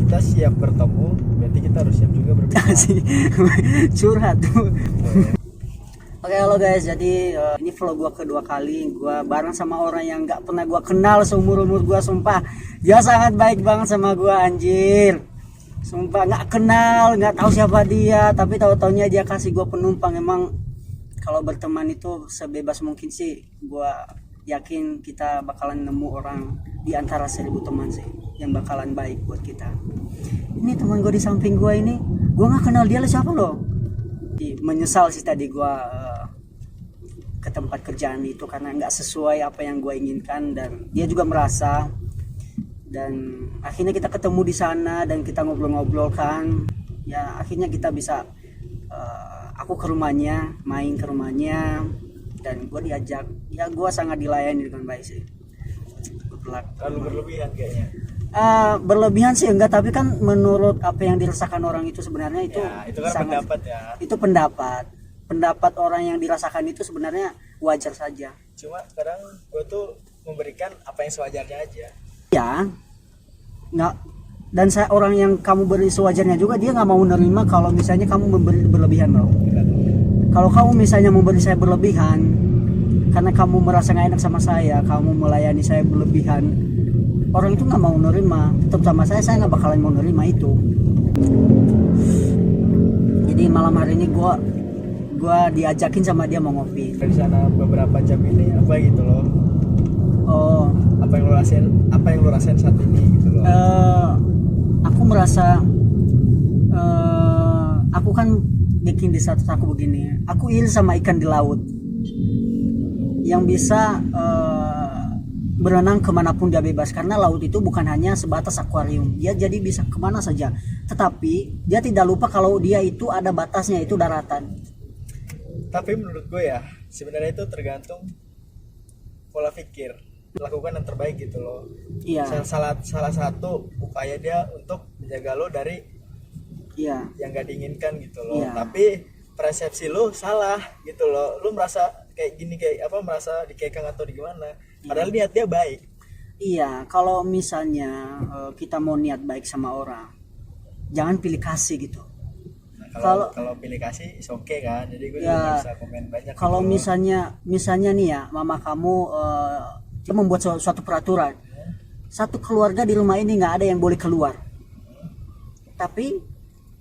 kita siap bertemu, berarti kita harus siap juga berpisah. Curhat tuh. Oke, halo guys, jadi ini vlog gua kedua kali. Gua bareng sama orang yang nggak pernah gua kenal seumur umur gua, sumpah. Dia sangat baik banget sama gua, anjir. Sumpah nggak kenal, nggak tahu siapa dia, tapi tahu-taunya dia kasih gua penumpang. Emang kalau berteman itu sebebas mungkin sih. Gua yakin kita bakalan nemu orang di antara 1000 teman sih yang bakalan baik buat kita. Ini teman gua di samping gua ini, gua nggak kenal dia, siapa loh. Menyesal sih tadi gue ke tempat kerjaan itu karena nggak sesuai apa yang gue inginkan, dan dia juga merasa. Dan akhirnya kita ketemu di sana dan kita ngobrol-ngobrol kan, ya akhirnya kita bisa aku ke rumahnya, main ke rumahnya, dan gue diajak. Ya gue sangat dilayani dengan baik sih. Terlalu berlebihan kayaknya. Berlebihan sih enggak, tapi kan menurut apa yang dirasakan orang itu sebenarnya itu Ya, itu kan sangat, pendapat ya. itu pendapat orang yang dirasakan itu sebenarnya wajar saja. Cuma kadang gue tuh memberikan apa yang sewajarnya aja. Ya nggak, dan saya orang yang kamu beri sewajarnya juga dia nggak mau menerima kalau misalnya kamu memberi berlebihan loh. Kalau kamu misalnya memberi saya berlebihan karena kamu merasa nggak enak sama saya, kamu melayani saya berlebihan, orang itu nggak mau menerima. Tetap sama saya nggak bakalan mau menerima itu. Jadi malam hari ini gua diajakin sama dia mau ngopi. Dari sana beberapa jam ini apa gitu loh. Oh, Apa yang lo rasain saat ini gitu loh. Aku merasa aku kan bikin di status aku begini. Aku iri sama ikan di laut yang bisa berenang kemanapun dia bebas, karena laut itu bukan hanya sebatas akuarium, dia jadi bisa kemana saja, tetapi dia tidak lupa kalau dia itu ada batasnya, itu daratan. Tapi menurut gue ya, sebenarnya itu tergantung pola pikir. Lakukan yang terbaik gitu loh. Iya. Salah satu upaya dia untuk menjaga lo dari Iya. yang gak diinginkan gitu loh. Iya. Tapi persepsi lo salah gitu loh. Lo merasa kayak gini, kayak apa, merasa dikekang atau di gimana. Padahal niat dia baik. Iya, kalau misalnya kita mau niat baik sama orang, jangan pilih kasih gitu. Nah, kalau pilih kasih is oke kan. Jadi gue juga gak bisa komen banyak. Kalau gitu loh. misalnya nih ya, mama kamu dia membuat suatu peraturan, satu keluarga di rumah ini nggak ada yang boleh keluar. Tapi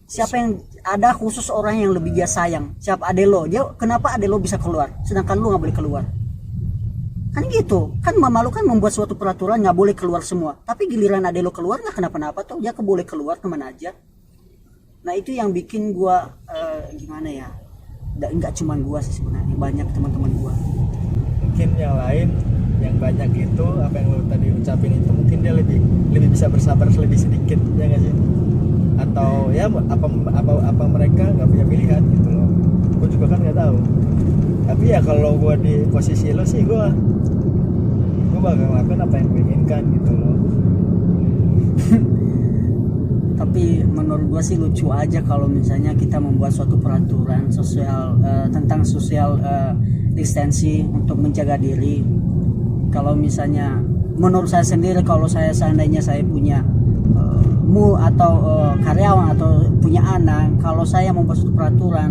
siapa yang ada, khusus orang yang lebih dia sayang, siapa, ade lo. Dia kenapa ade lo bisa keluar sedangkan lu nggak boleh keluar? Kan gitu kan, mama lu kan membuat suatu peraturan nggak boleh keluar semua, tapi giliran ade lo keluar nggak kenapa-napa tuh, dia boleh keluar kemana aja. Nah itu yang bikin gua gimana ya, nggak cuman gua sih sebenarnya, banyak teman-teman gua. Mungkin yang lain yang banyak itu apa yang lo tadi ucapin itu, mungkin dia lebih bisa bersabar lebih sedikit, ya nggak sih? Atau ya apa mereka nggak punya pilihan gitu loh. Gue juga kan nggak tahu. Tapi ya kalau gue di posisi lo sih, gue bakal ngelakuin apa yang gue inginkan gitu loh. Tapi menurut gua sih lucu aja kalau misalnya kita membuat suatu peraturan sosial tentang social distancing untuk menjaga diri. Kalau misalnya menurut saya sendiri, kalau seandainya saya punya atau karyawan atau punya anak, kalau saya membuat suatu peraturan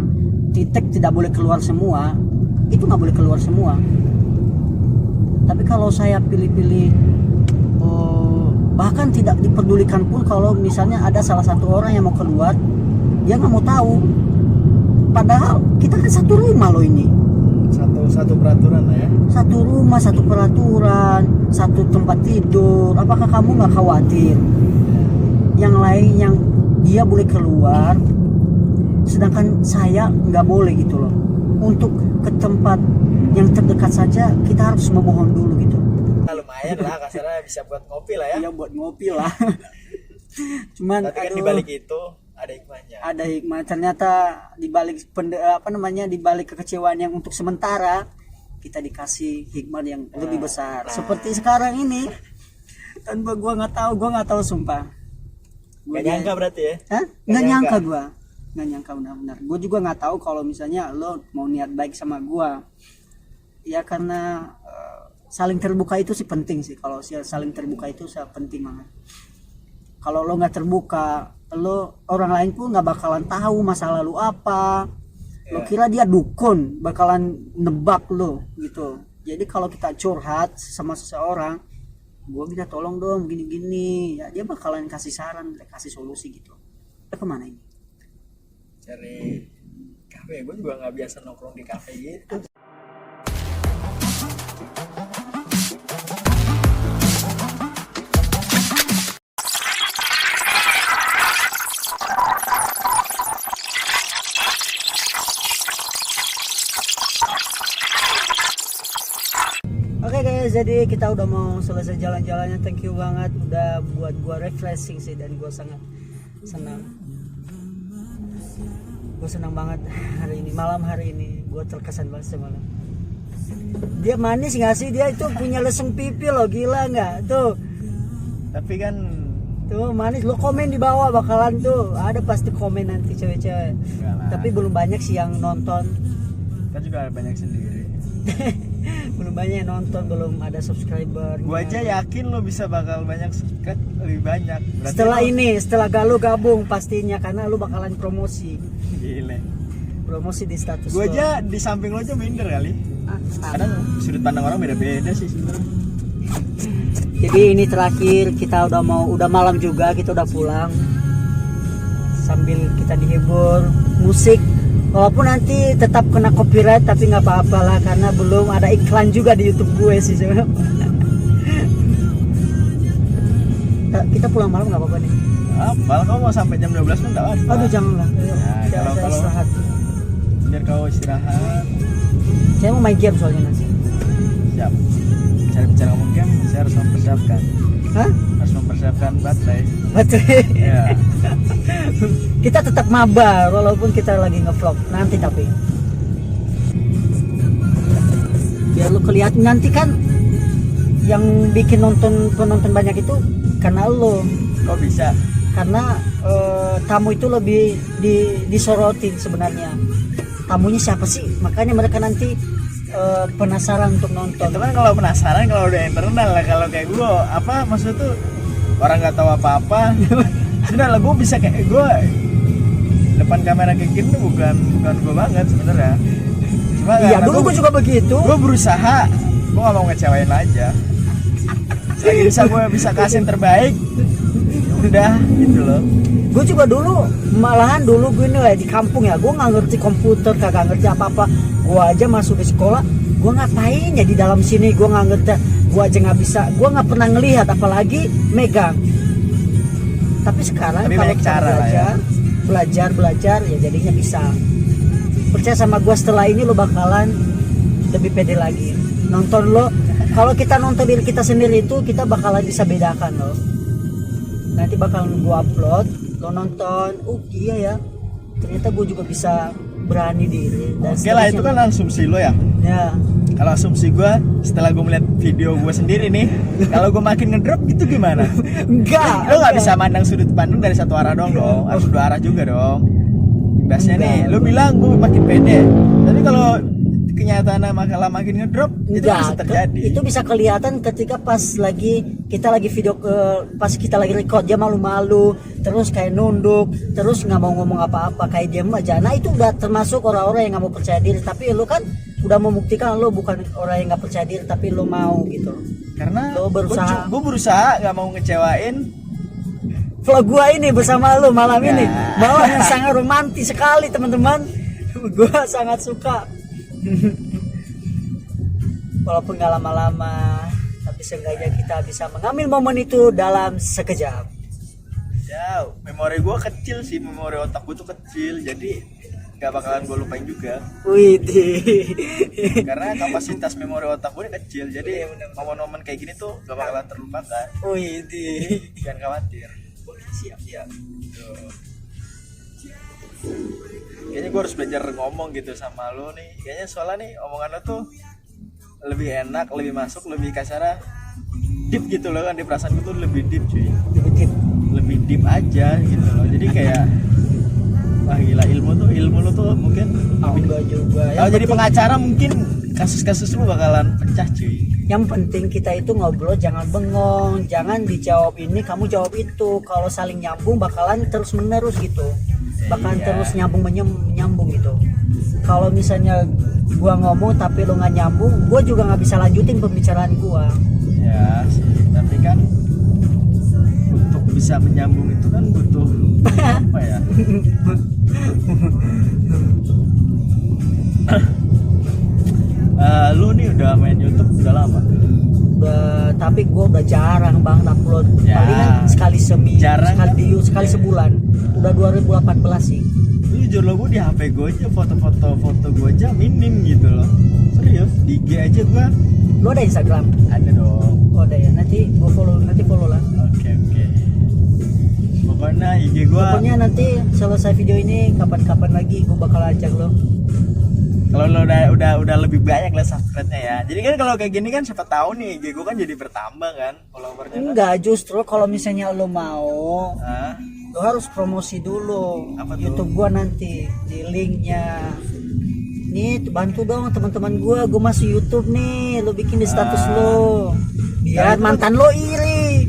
titik tidak boleh keluar semua, itu nggak boleh keluar semua. Tapi kalau saya pilih-pilih, bahkan tidak diperdulikan pun kalau misalnya ada salah satu orang yang mau keluar, dia nggak mau tahu, padahal kita kan satu rumah loh ini, satu peraturan lah ya, satu rumah, satu peraturan, satu tempat tidur. Apakah kamu nggak khawatir yang lain yang dia boleh keluar sedangkan saya nggak boleh gitu loh? Untuk ke tempat yang terdekat saja kita harus memohon dulu gitu. nah, lumayan lah kasarnya, bisa buat ngopi lah ya. Iya, buat ngopi lah. Cuman tapi kan dibalik itu ada hikmahnya. Ada hikmah ternyata, dibalik dibalik kekecewaan yang untuk sementara, kita dikasih hikmah yang lebih besar. Seperti sekarang ini, tanpa gua nggak tahu sumpah. Gak nyangka berarti ya? Hah? Nggak nyangka gua, nggak nyangka benar-benar. Gua juga nggak tahu kalau misalnya lo mau niat baik sama gua. Ya karena saling terbuka itu sih penting sih. Kalau saling terbuka itu penting banget. kalau lo nggak terbuka, lo orang lain pun nggak bakalan tahu masa lalu apa. Lo kira dia dukun bakalan nebak lo gitu. Jadi kalau kita curhat sama seseorang, gue minta tolong dong gini-gini, ya dia bakalan kasih saran, kasih solusi gitu. Kemana ini? Cari kafe. Gue juga nggak biasa nongkrong di kafe gitu. Oke guys, jadi kita udah mau selesai jalan-jalannya. Thank you banget udah buat gua refreshing sih, dan gua sangat senang. Gua senang banget hari ini, malam hari ini. Gua terkesan banget semalam. Dia manis nggak sih? Dia itu punya lesung pipi loh, gila nggak? Tuh. Tapi kan Tuh manis. Lo komen di bawah bakalan tuh. Ada pasti komen nanti cewek-cewek. Tapi belum banyak sih yang nonton. kan juga banyak sendiri. Belum banyak yang nonton, belum ada subscriber. Gua aja yakin lo bisa bakal banyak subscribe, lebih banyak. Berarti Setelah lo- ini, setelah Galuh gabung pastinya, karena lu bakalan promosi Gile. di status. Gua lo. aja di samping lo aja minder kali. Kadang sudut pandang orang beda-beda sih sebenarnya. Jadi ini terakhir, kita udah malam juga, kita udah pulang. Sambil kita dihibur musik, walaupun nanti tetap kena copyright, tapi nggak apa-apa lah, karena belum ada iklan juga di YouTube gue sih sebenarnya. Kita pulang malam nggak apa-apa nih. Kalau kamu mau sampai jam 12 pun enggak apa. Aduh janganlah. Ya, kalau- Istirahat. Biar kau istirahat. Saya mau main game soalnya nanti. Siap. Bicara ngomong game, saya harus mempersiapkan. Hah? Harus mempersiapkan baterai. Betul. Ya. Kita tetap mabar walaupun kita lagi ngevlog nanti, tapi biar lu kelihatan nanti kan yang bikin penonton banyak itu karena lo, Kok bisa? karena tamu itu lebih disorotin sebenarnya. Tamunya siapa sih, makanya mereka nanti penasaran untuk nonton. Itu kan kalau penasaran, kalau udah internal lah. Kalau kayak gue, apa maksud tuh orang nggak tahu apa-apa. Sebenarnya gue bisa kayak gue depan kamera kayak gini tuh bukan gue banget sebenarnya. Cuma Iya, dulu gue juga begitu. gue berusaha, gue nggak mau ngecewain aja. Selagi gue bisa kasih yang terbaik, udah gitu loh. Gue juga dulu, malahan dulu gue nih di kampung ya, gue nggak ngerti komputer, kagak ngerti apa-apa. Gue aja masuk ke sekolah, gue ngapain ya di dalam sini, gue nggak ngerti. Gue aja nggak bisa, gue nggak pernah ngelihat, apalagi megang. Tapi sekarang Tapi kalau banyak kita cara lah ya. belajar ya jadinya bisa. Percaya sama gue, setelah ini lo bakalan lebih pede lagi nonton lo. Kalau kita nonton diri kita sendiri itu, kita bakalan bisa bedakan lo. Nanti bakalan gue upload, lo nonton, iya ya, ternyata gue juga bisa berani diri. Dan Oke lah, itu kan asumsi lo ya. ya. Kalau asumsi gue, setelah gue melihat video gue sendiri nih, kalau gue makin ngedrop gitu gimana? Enggak, Lo nggak bisa mandang sudut pandang dari satu arah dong, harus dua arah juga dong. Imbasnya nih, lo bilang gue makin pede, tapi kalau kenyataannya makin ngedrop, itu bisa terjadi. Itu bisa kelihatan ketika kita lagi pas kita lagi record, dia malu-malu, terus kayak nunduk, terus nggak mau ngomong apa-apa, kayak diam aja. Nah itu udah termasuk orang-orang yang nggak mau percaya diri. Tapi lo kan udah membuktikan lo bukan orang yang nggak percaya diri, tapi lo mau gitu. Karena Lo berusaha. gue berusaha nggak mau ngecewain. Vlog gua ini bersama lo malam Ya. ini, malam yang sangat romantis sekali teman-teman. Gua sangat suka. Walaupun gak lama-lama, tapi seenggaknya kita bisa mengambil momen itu dalam sekejap. Ya, memori gue kecil sih, memori otak gue tuh kecil, jadi nggak bakalan gue lupain juga. Wih, Karena kapasitas memori otak gue kecil, jadi momen-momen kayak gini tuh gak bakalan terlupakan. wih, Jangan khawatir. siap. Tuh. Kayaknya gue harus belajar ngomong gitu sama lo nih. Kayaknya soalnya nih omongan lo tuh lebih enak, lebih masuk, lebih kasarnya deep gitu loh kan. Di perasaan gue tuh lebih deep cuy. Lebih deep aja gitu loh. Jadi kayak wah gila, ilmu lo tuh mungkin Enggak juga ya. kalau jadi pengacara mungkin kasus-kasus lu bakalan pecah cuy. Yang penting kita itu ngobrol jangan bengong, jangan dijawab ini kamu jawab itu. Kalau saling nyambung bakalan terus menerus gitu, bakalan Iya. terus nyambung gitu. Kalau misalnya gua ngomong tapi lu nggak nyambung, gua juga nggak bisa lanjutin pembicaraan gua. Ya sih, tapi kan untuk bisa menyambung itu kan butuh apa ya? Lu nih udah main YouTube udah lama? Tapi gua udah jarang banget upload, Ya, palingan sekali jarang sekali kan? sebulan. Udah 2018 sih. Lu jujur lo, gue di HP gue aja foto gue aja minim gitu loh. Serius, di IG aja gue Lu ada Instagram? ada dong. Oh ada ya, nanti follow lah. Oke. Pokoknya IG gue, Pokoknya nanti selesai video ini kapan-kapan lagi gue bakal ajak lo. kalau lo udah lebih banyak lah subscribe-nya ya. Jadi kan kalau kayak gini kan siapa tahu nih IG gue kan jadi bertambah kan followernya kan. Enggak, justru kalau misalnya lo mau, Hah? lo harus promosi dulu Apa tuh? YouTube gua nanti di linknya. Nih bantu dong teman-teman gua masuk YouTube nih, lo bikin di status lo. Biar mantan lo iri.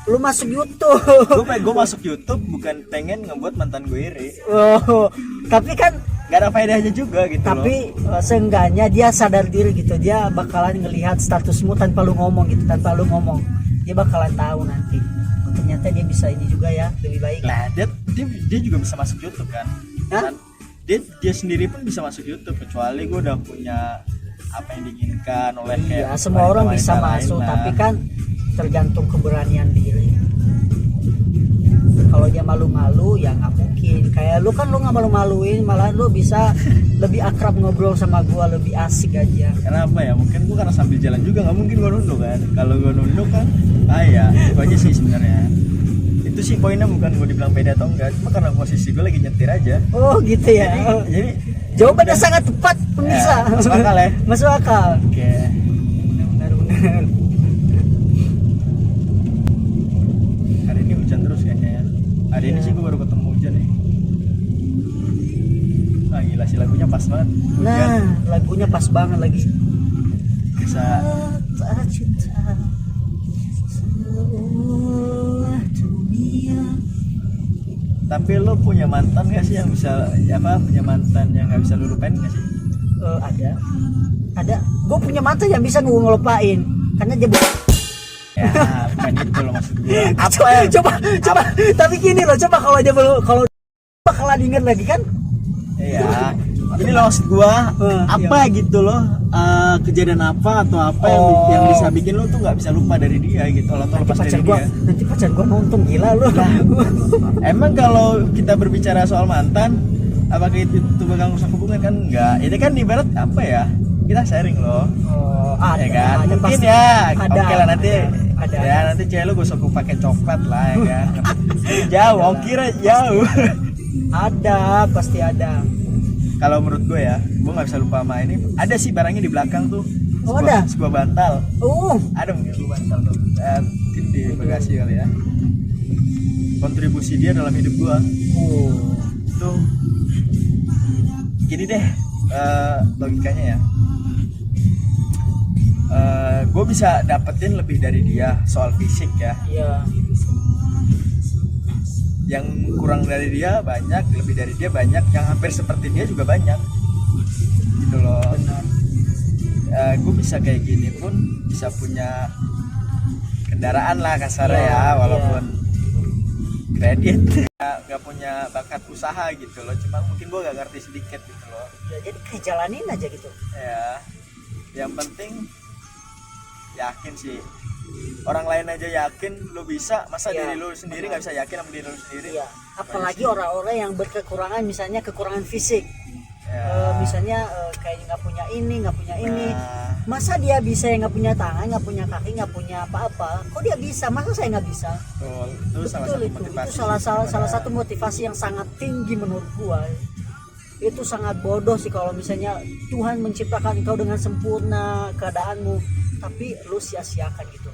Lo masuk YouTube. Gue masuk YouTube bukan pengen ngebuat mantan gue iri. Oh, tapi kan Gak ada faedahnya juga gitu loh. tapi seenggaknya dia sadar diri gitu, dia bakalan ngelihat statusmu tanpa lu ngomong gitu, dia bakalan tahu nanti oh, ternyata dia bisa ini juga ya, lebih baik. Nah, dia juga bisa masuk YouTube kan? Hah? Dan dia sendiri pun bisa masuk YouTube, kecuali gue udah punya apa yang diinginkan oleh Ya kayak semua orang bisa wanita-wanita lain masuk, lah. tapi kan tergantung keberanian diri. Kalau dia malu-malu ya nggak mungkin. Kayak lu kan, lu nggak malu-maluin, malah lu bisa lebih akrab ngobrol sama gua, lebih asik aja. Karena apa ya, mungkin gue karena sambil jalan juga nggak mungkin gue nunduk kan. Kalau gue nunduk kan ya itu aja sih sebenarnya. Itu sih poinnya, bukan gue dibilang beda atau enggak, cuma karena posisi gue lagi nyetir aja. Oh gitu ya. Jadi Jawabannya sangat tepat pemirsa. Ya, masuk akal ya? Masuk akal. oke. Benar. Hari ini hujan terus kayaknya ya. Hari ini sih gue baru ketemu hujan nih. Ah gila sih, lagunya pas banget. Hujan Nah, lagunya pas banget lagi. bisa. Tak cinta seolah dunia. Tapi lo punya mantan gak sih yang bisa punya mantan yang nggak bisa lu lupain gak sih? Ada. Gue punya mantan yang bisa gue ngelupain karena dia Ya bukan itu lo maksud gue. Apa ya? coba tapi gini loh, coba kalau bakalan inget lagi kan. Iya. Ini lo maksud gua apa gitu loh, kejadian apa atau apa yang bisa bikin lo tuh nggak bisa lupa dari dia gitu, lo tuh lepas dari dia. Nanti pacar gua nonton, gila lu. Emang kalau kita berbicara soal mantan, apakah itu bakal rusak hubungan? Kan enggak. Ini kan ibarat apa ya? Kita sharing loh. Ada, Ya kan? ada, Mungkin pasti. ya. Ada, Oke lah nanti. ada. Ya nanti cewek lu gosok pakai coklat lah ya kan. Jauh, kira jauh. Ada, pasti ada. Kalau menurut gue ya, gue nggak bisa lupa sama ini. Ada sih barangnya di belakang tuh. Oh, ada? Sebuah bantal. Ada. Ada mungkin sebuah bantal tuh. Mungkin di bagasi kali ya. Kontribusi dia dalam hidup gue tuh gini deh, logikanya ya. Gue bisa dapetin lebih dari dia soal fisik ya. Iya. Yang kurang dari dia banyak, lebih dari dia banyak, yang hampir seperti dia juga banyak gitu loh. Benar. Gue bisa kayak gini pun bisa punya kendaraan lah kasarnya Iya, ya, walaupun iya. kredit nggak punya bakat usaha gitu loh, cuma mungkin gue gak ngerti sedikit gitu loh Ya, jadi kayak jalanin aja gitu. ya. Yang penting yakin sih, orang lain aja yakin lu bisa, masa Iya, diri lu sendiri nggak bisa yakin sama diri lu sendiri. Iya. Apalagi orang-orang yang berkekurangan, misalnya kekurangan fisik. Ya. Misalnya kayak nggak punya ini, Nah, masa dia bisa yang nggak punya tangan, nggak punya kaki, nggak punya apa-apa, kok dia bisa, masa saya nggak bisa? betul. Itu salah Betul, satu itu motivasi salah satu motivasi yang sangat tinggi menurut gua. Itu sangat bodoh sih kalau misalnya Tuhan menciptakan engkau dengan sempurna keadaanmu, tapi lu sia-siakan gitu.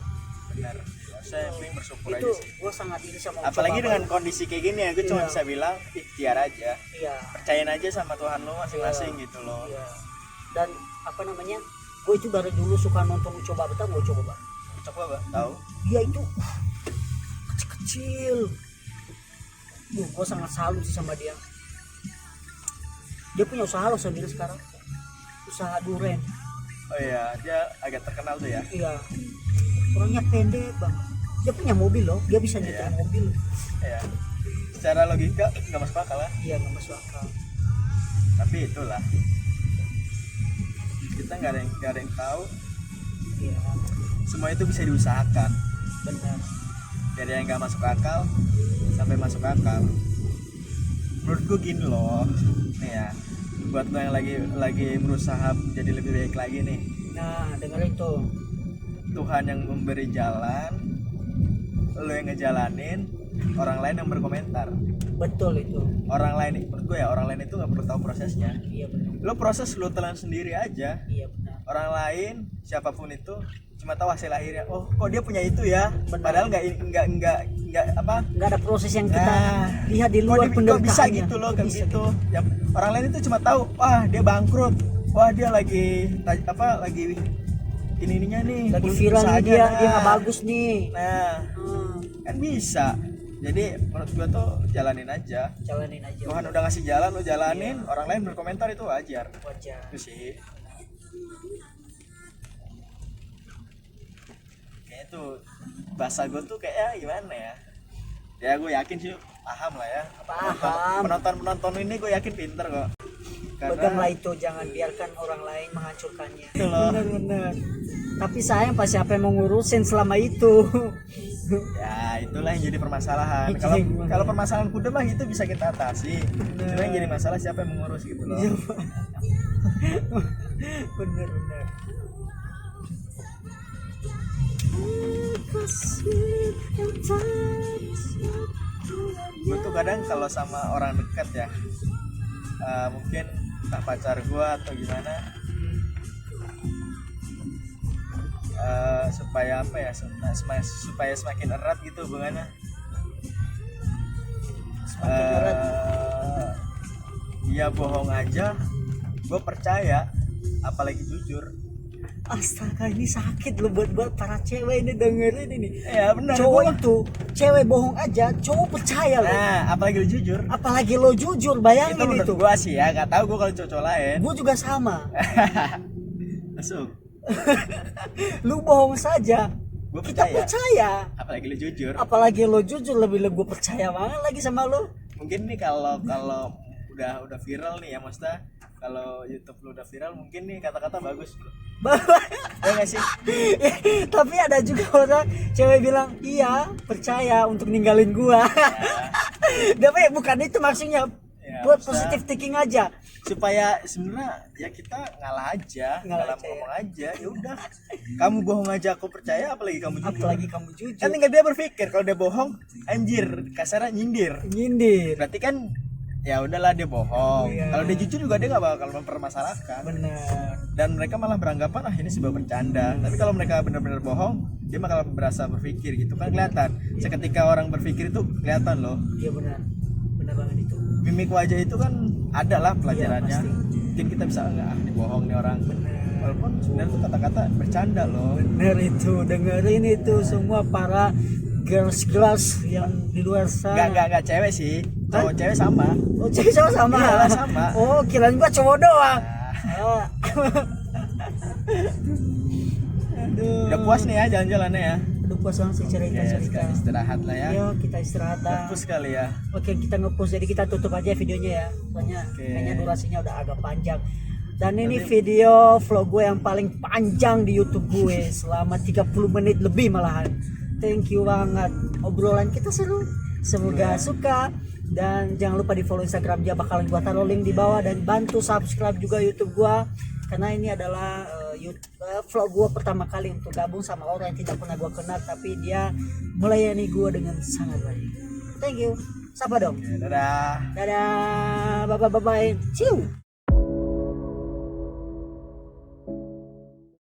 benar. Saya yang penting bersyukur Itu aja sih. gua sangat ini sama Apalagi coba dengan apa. kondisi kayak gini ya, gue cuma Iya. bisa bilang ikhtiar aja, Iya. percayain aja sama Tuhan lo masing-masing gitu loh. Iya. Dan apa namanya, gue itu dari dulu suka nonton coba betah, gue coba Bang. Coba Bang, tahu. Dia itu kecil-kecil. Gue sangat salut sih sama dia. Dia punya usaha loh sambil sekarang, usaha duren. Oh iya, dia agak terkenal tuh ya. Iya, orangnya pendek Bang. Dia punya mobil loh, dia bisa nyetir Iya. mobil. Iya. Secara logika nggak masuk akal lah. Iya, nggak masuk akal. Tapi itulah. Kita nggak ada yang tahu. Iya, Semua itu bisa diusahakan. benar. Dari yang nggak masuk akal sampai masuk akal. Menurutku gini loh, nih ya. Buat lo yang lagi berusaha jadi lebih baik lagi nih. Nah, dengar itu. Tuhan yang memberi jalan, lo yang ngejalanin, orang lain yang berkomentar. Betul itu. Orang lain, menurut gue ya, orang lain itu nggak perlu tahu prosesnya. Iya benar. Lo proses lo telan sendiri aja. Iya benar. Orang lain, siapapun itu, cuma tahu hasil akhirnya. Oh, kok dia punya itu ya? Benar. Padahal nggak apa? Nggak ada proses yang kita Nah, lihat di luar kok bisa penderitaannya. gitu loh, Kok kayak bisa gitu. Ya, orang lain itu cuma tahu, wah dia bangkrut, wah dia lagi ininya nih, lagi viral nih usahanya. dia nggak bagus nih. Nah, kan bisa. Jadi menurut gua tuh jalanin aja. Jalanin aja. Tuhan udah ngasih jalan, lo jalanin. Orang lain berkomentar itu wajar. Wajar. Itu sih. Kayak itu bahasa gue tuh kayak gimana ya? Ya gue yakin sih paham lah ya. Paham. Penonton ini gue yakin pinter kok. Peganglah itu, jangan biarkan orang lain menghancurkannya. Itu loh. Benar-benar. Tapi sayang pas siapa yang mau ngurusin selama itu. Ya itulah yang jadi permasalahan. Itu Kalau yang gimana? kalau permasalahan kuda mah itu bisa kita atasi. Cuma yang jadi masalah siapa yang mengurus gitu loh. Iya, Pak. Benar-benar. Gue tuh kadang kalau sama orang dekat ya, mungkin entah pacar gue atau gimana, supaya apa ya, supaya semakin erat gitu hubungannya. Semakin erat. Dia bohong aja gue percaya, apalagi jujur. Astaga, ini sakit loh buat para cewek ini dengerin ini. Ya benar. Cowok itu, cewek bohong aja, cowok percaya loh. Nah, apalagi lu jujur. Apalagi lo jujur, Itu bayangin menurut itu. gue sih ya, nggak tahu gue kalau cowok lain. Gue juga sama. Masuk. Lu bohong saja, Gue kita percaya. Apalagi lu jujur. Apalagi lo jujur, lebih gue percaya banget lagi sama lo. Mungkin nih kalau udah viral nih ya, maksudnya kalau YouTube lu udah viral, mungkin nih kata-kata bagus. Ya nggak sih? Tapi ada juga orang cewek bilang iya percaya untuk ninggalin gua. Tapi bukan itu maksudnya, Ya, buat maksudnya positive thinking aja. supaya sebenarnya ya kita ngalah aja, Ngalah dalam aja, ngomong aja. Ya udah, kamu bohong aja aku percaya, apalagi kamu jujur. Apalagi kamu Kan jujur. tinggal dia berpikir, kalau dia bohong, anjir, kasarnya nyindir. Nyindir. Berarti kan ya udahlah dia bohong. Iya. Kalau dia jujur juga dia nggak bakal mempermasalahkan. Benar. Dan mereka malah beranggapan ini sebuah bercanda. Tapi kalau mereka benar-benar bohong, dia bakal berasa berpikir gitu kan, kelihatan. Seketika orang berpikir itu kelihatan loh. Iya benar. Benar banget itu. Mimik wajah itu kan ada lah pelajarannya. Iya, pasti. Mungkin kita bisa enggak ini bohong nih orang. Benar. Walaupun sebenarnya itu kata-kata bercanda loh. Benar itu. Dengerin itu semua para girls yang di luar sana. Enggak cewek sih. Cowok cewek sama. Oh, cewek sama. Iya, sama. Oh, kirain gua cowok doang. Nah, Ah. Aduh. udah puas nih ya jalan-jalannya ya. Udah puas banget sih Oke, cerita-cerita. sekarang istirahat lah ya. Ayo kita istirahat dah. Fokus kali ya. Oke, kita nge-post, jadi kita tutup aja videonya ya. Soalnya Oke. kayaknya durasinya udah agak panjang. Dan ini video vlog gue yang paling panjang di YouTube gue selama 30 menit lebih malahan. Thank you banget. Obrolan kita seru. Semoga suka, dan jangan lupa di follow Instagram dia, bakalan gua taruh link di bawah, dan bantu subscribe juga YouTube gua karena ini adalah vlog gua pertama kali untuk gabung sama orang yang tidak pernah gua kenal, tapi dia melayani gua dengan sangat baik. Thank you. Sapa dong. Oke, dadah. Dadah. Bye bye. Ciao.